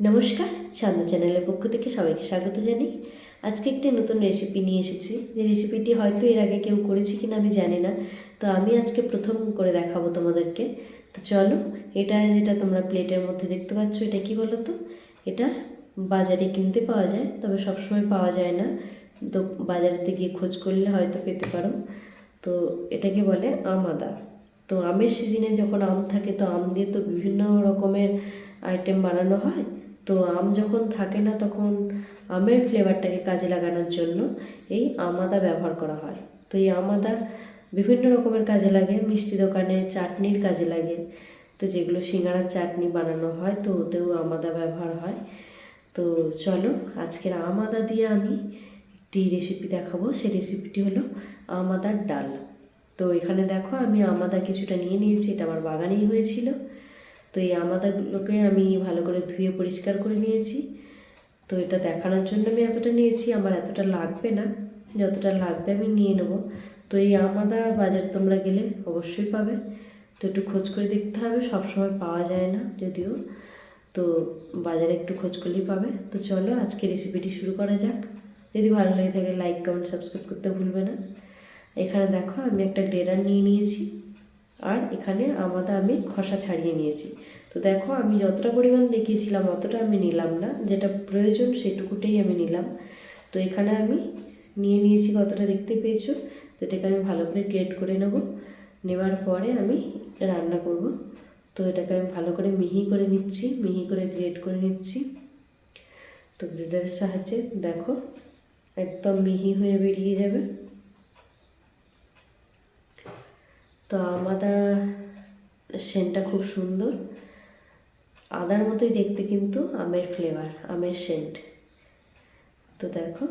নমস্কার, ছন্দ চ্যানেলের পক্ষ থেকে সবাইকে স্বাগত জানাই। আজকে একটি নতুন রেসিপি নিয়ে এসেছি, যে রেসিপিটি হয়তো এর আগে কেউ করেছে কিনা আমি জানি না। তো আমি আজকে প্রথম করে দেখাবো তোমাদেরকে। তো চলো, এটা যেটা তোমরা প্লেটের মধ্যে দেখতে পাচ্ছ, এটা কি বলো তো? এটা বাজারে কিনতে পাওয়া যায়, তবে সবসময় পাওয়া যায় না। তো বাজারেতে গিয়ে খোঁজ করলে হয়তো পেতে পারো। তো এটাকে বলে আম আদা। তো আমের সিজনে যখন আম থাকে, তো আম দিয়ে তো বিভিন্ন রকমের আইটেম বানানো হয়। তো আম যখন থাকে না, তখন আমের ফ্লেভারটাকে কাজে লাগানোর জন্য এই আম আদা ব্যবহার করা হয়। তো এই আম আদা বিভিন্ন রকমের কাজে লাগে, মিষ্টি দোকানে চাটনির কাজে লাগে। তো যেগুলো সিঙ্গাড়ার চাটনি বানানো হয়, তো ওতেও আম আদা ব্যবহার হয়। তো চলো, আজকের আম আদা দিয়ে আমি একটি রেসিপি দেখাবো। সেই রেসিপিটি হলো আম আদার ডাল। তো এখানে দেখো, আমি আম আদা কিছুটা নিয়ে নিয়েছি, এটা আমার বাগানেই হয়েছিল। তো এই আম আদাগুলোকে আমি ভালো করে ধুয়ে পরিষ্কার করে নিয়েছি। তো এটা দেখানোর জন্য আমি এতটা নিয়েছি, আমার এতটা লাগবে না, যতটা লাগবে আমি নিয়ে নেব। তো এই আম আদা বাজারে তোমরা গেলে অবশ্যই পাবে। তো একটু খোঁজ করে দেখতে হবে, সবসময় পাওয়া যায় না যদিও। তো বাজারে একটু খোঁজ করলেই পাবে। তো চলো, আজকে রেসিপিটি শুরু করা যাক। যদি ভালো লাগে থাকে লাইক কমেন্ট সাবস্ক্রাইব করতে ভুলবে না। এখানে দেখো, আমি একটা গ্রেটার নিয়ে নিয়েছি, আর এখানে আম আদা আমি খোসা ছাড়িয়ে নিয়েছি। তো দেখো, আমি যতটা পরিমাণ দেখিয়েছিলাম অতটা আমি নিলাম না, যেটা প্রয়োজন সেটুকুটাই আমি নিলাম। তো এখানে আমি নিয়ে নিয়েছি কতটা দেখতে পেয়েছো। তো এটাকে আমি ভালো করে গ্রেট করে নেব। নেওয়ার পরে আমি রান্না করব। তো এটাকে আমি ভালো করে মিহি করে নিচ্ছি, মিহি করে গ্রেট করে নিচ্ছি। তো গ্রেটারের সাহায্যে দেখো একদম মিহি হয়ে বেরিয়ে যাবে। তো আম আদা সেন্টটা খুব সুন্দর, আদার মতোই দেখতে, কিন্তু আমের ফ্লেভার, আমের সেন্ট। তো দেখো,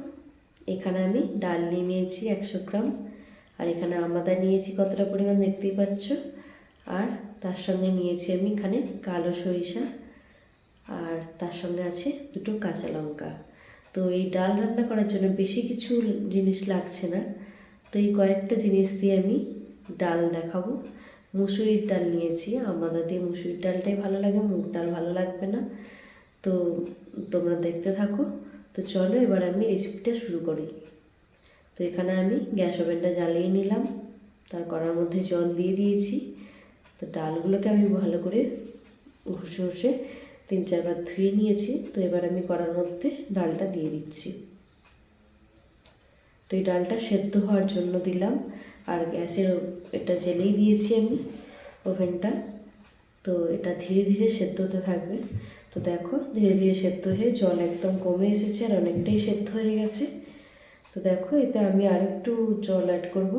এখানে আমি ডাল নিয়ে নিয়েছি 100 গ্রাম, আর এখানে আম আদা নিয়েছি কতটা পরিমাণ দেখতেই পাচ্ছ। আর তার সঙ্গে নিয়েছি আমি এখানে কালো সরিষা, আর তার সঙ্গে আছে দুটো কাঁচা লঙ্কা। তো এই ডাল রান্না করার জন্য বেশি কিছু জিনিস লাগছে না। তো এই কয়েকটা জিনিস দিয়ে আমি ডাল দেখাবো। মুসুরির ডাল নিয়েছি, আম আদা দিয়ে মুসুরির ডালটাই ভালো লাগে, মুগ ডাল ভালো লাগবে না। তো তোমরা দেখতে থাকো। তো চলো, এবার আমি রেসিপিটা শুরু করি। তো এখানে আমি গ্যাস ওভেনটা জ্বালিয়ে নিলাম, তার কড়ার মধ্যে জল দিয়ে দিয়েছি। তো ডালগুলোকে আমি ভালো করে ঘষে ঘষে 3-4 বার ধুয়ে নিয়েছি। তো এবার আমি কড়ার মধ্যে ডালটা দিয়ে দিচ্ছি। তো এই ডালটা সেদ্ধ হওয়ার জন্য দিলাম, আর গ্যাসের এটা জ্বেলেই দিয়েছি আমি ওভেনটা। তো এটা ধীরে ধীরে সেদ্ধ হতে থাকবে। তো দেখো, ধীরে ধীরে সেদ্ধ হয়ে জল একদম কমে এসেছে, আর অনেকটাই সেদ্ধ হয়ে গেছে। তো দেখো, এতে আমি আর একটু জল অ্যাড করব,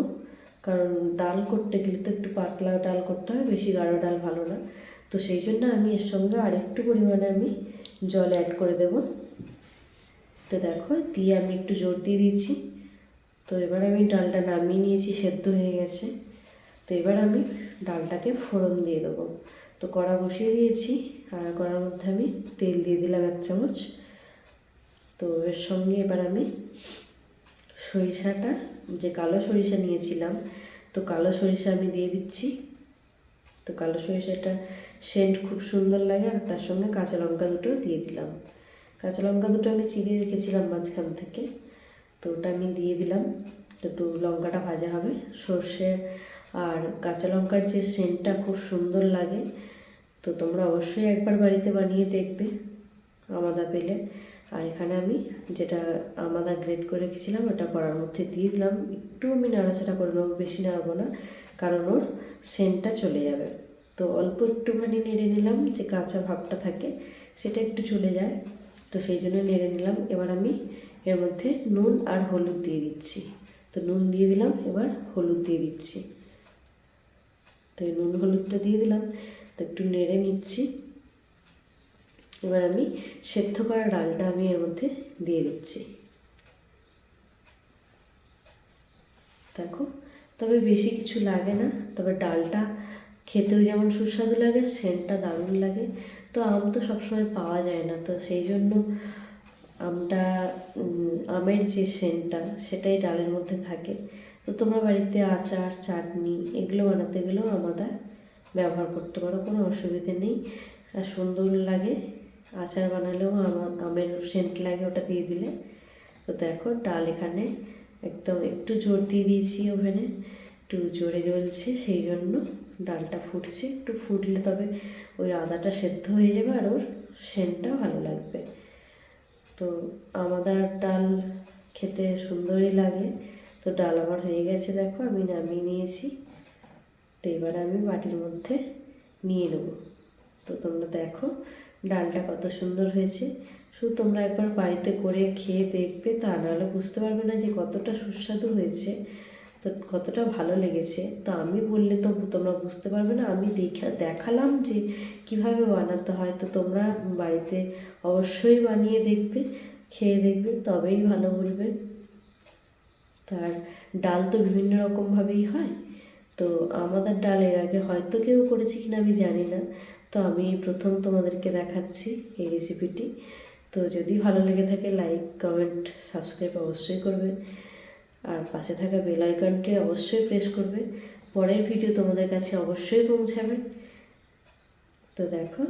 কারণ ডাল করতে গেলে তো একটু পাতলা ডাল করতে হয়, বেশি গাঢ় ডাল ভালো না। তো সেই জন্য আমি এর সঙ্গে আরেকটু পরিমাণে আমি জল অ্যাড করে দেব। তো দেখো, দিয়ে আমি একটু জোর দিয়ে দিচ্ছি। তো এবার আমি ডালটা নামিয়ে নিয়েছি, সেদ্ধ হয়ে গেছে। তো এবার আমি ডালটাকে ফোড়ন দিয়ে দেবো। তো কড়া বসিয়ে দিয়েছি, আর কড়ার মধ্যে আমি তেল দিয়ে দিলাম 1 চামচ। তো এর সঙ্গে এবার আমি সরিষাটা, যে কালো সরিষা নিয়েছিলাম, তো কালো সরিষা আমি দিয়ে দিচ্ছি। তো কালো সরিষাটা সেন্ট খুব সুন্দর লাগে, আর তার সঙ্গে কাঁচা লঙ্কা দুটো দিয়ে দিলাম। কাঁচা লঙ্কা দুটো আমি চিড়ে রেখেছিলাম মাঝখান থেকে, তো ওটা আমি দিয়ে দিলাম। তো একটু লঙ্কাটা ভাজা হবে, সর্ষে আর কাঁচা লঙ্কার যে সেন্টটা খুব সুন্দর লাগে। তো তোমরা অবশ্যই একবার বাড়িতে বানিয়ে দেখবে আম আদা পেলে। আর এখানে আমি যেটা আম আদা গ্রেট করে রেখেছিলাম ওটা কড়ার মধ্যে দিয়ে দিলাম। একটু আমি নাড়াচাড়া করে নেবো, বেশি নাড়বো না, কারণ ওর সেন্টটা চলে যাবে। তো অল্প একটুখানি নেড়ে নিলাম, যে কাঁচা ভাবটা থাকে সেটা একটু চলে যায়। তো সেই জন্য নেড়ে নিলাম। এবার আমি এর মধ্যে নুন আর হলুদ দিয়ে দিচ্ছি। তো নুন দিয়ে দিলাম, এবার হলুদ দিয়ে দিচ্ছি। তো এই নুন হলুদটা দিয়ে দিলাম, তো একটু নেড়ে নিচ্ছি। এবার আমি সেদ্ধ করা ডালটা আমি এর মধ্যে দিয়ে দিচ্ছি। দেখো, তবে বেশি কিছু লাগে না, তবে ডালটা খেতেও যেমন সুস্বাদু লাগে, সেন্টটা দারুণ লাগে। তো আম তো সবসময় পাওয়া যায় না, তো সেই জন্য আমটা আমের যে সেন্টটা সেটাই ডালের মধ্যে থাকে। তো তোমরা বাড়িতে আচার, চাটনি এগুলো বানাতে গেলেও আম আদা ব্যবহার করতে পারো, কোনো অসুবিধে নেই, আর সুন্দর লাগে। আচার বানালেও আমের সেন্ট লাগে, ওটা দিয়ে দিলে। তো দেখো ডাল এখানে একদম একটু জোর দিয়ে দিয়েছি ওভেনে, একটু জোরে জ্বলছে, সেই জন্য ডালটা ফুটছে। একটু ফুটলে তবে ওই আদাটা সেদ্ধ হয়ে যাবে আর ওর সেন্টটা ভালো লাগবে। তো আমাদের ডাল খেতে সুন্দরই লাগে। তো ডাল আমার হয়ে গেছে, দেখো আমি নামিয়ে নিয়েছি। তো এবার আমি বাটির মধ্যে নিয়ে নেব। তো তোমরা দেখো ডালটা কত সুন্দর হয়েছে। শুধু তোমরা একবার বাড়িতে করে খেয়ে দেখবে, তা নাহলে বুঝতে পারবে না যে কতটা সুস্বাদু হয়েছে, তো কতটা ভালো লেগেছে। তো আমি বললে তো তোমরা বুঝতে পারবে না, আমি দেখালাম যে কিভাবে বানাতে হয়। তো তোমরা বাড়িতে অবশ্যই বানিয়ে দেখবে, খেয়ে দেখবে, তবেই ভালো বলবে। তার ডাল তো বিভিন্ন রকমভাবেই হয়। তো আমাদের ডাল এর আগে হয়তো কেউ করেছে কিনা আমি জানি না। তো আমি প্রথম তোমাদেরকে দেখাচ্ছি এই রেসিপিটি। তো যদি ভালো লেগে থাকে লাইক কমেন্ট সাবস্ক্রাইব অবশ্যই করবে, আর পাশে থাকা বেল আইকনটি অবশ্যই প্রেস করবে। পরের ভিডিও তোমাদের কাছে অবশ্যই পৌঁছাবে। তো দেখো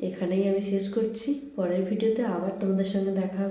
এখানেই আমি শেষ করছি, পরের ভিডিওতে আবার তোমাদের সঙ্গে দেখা হবে।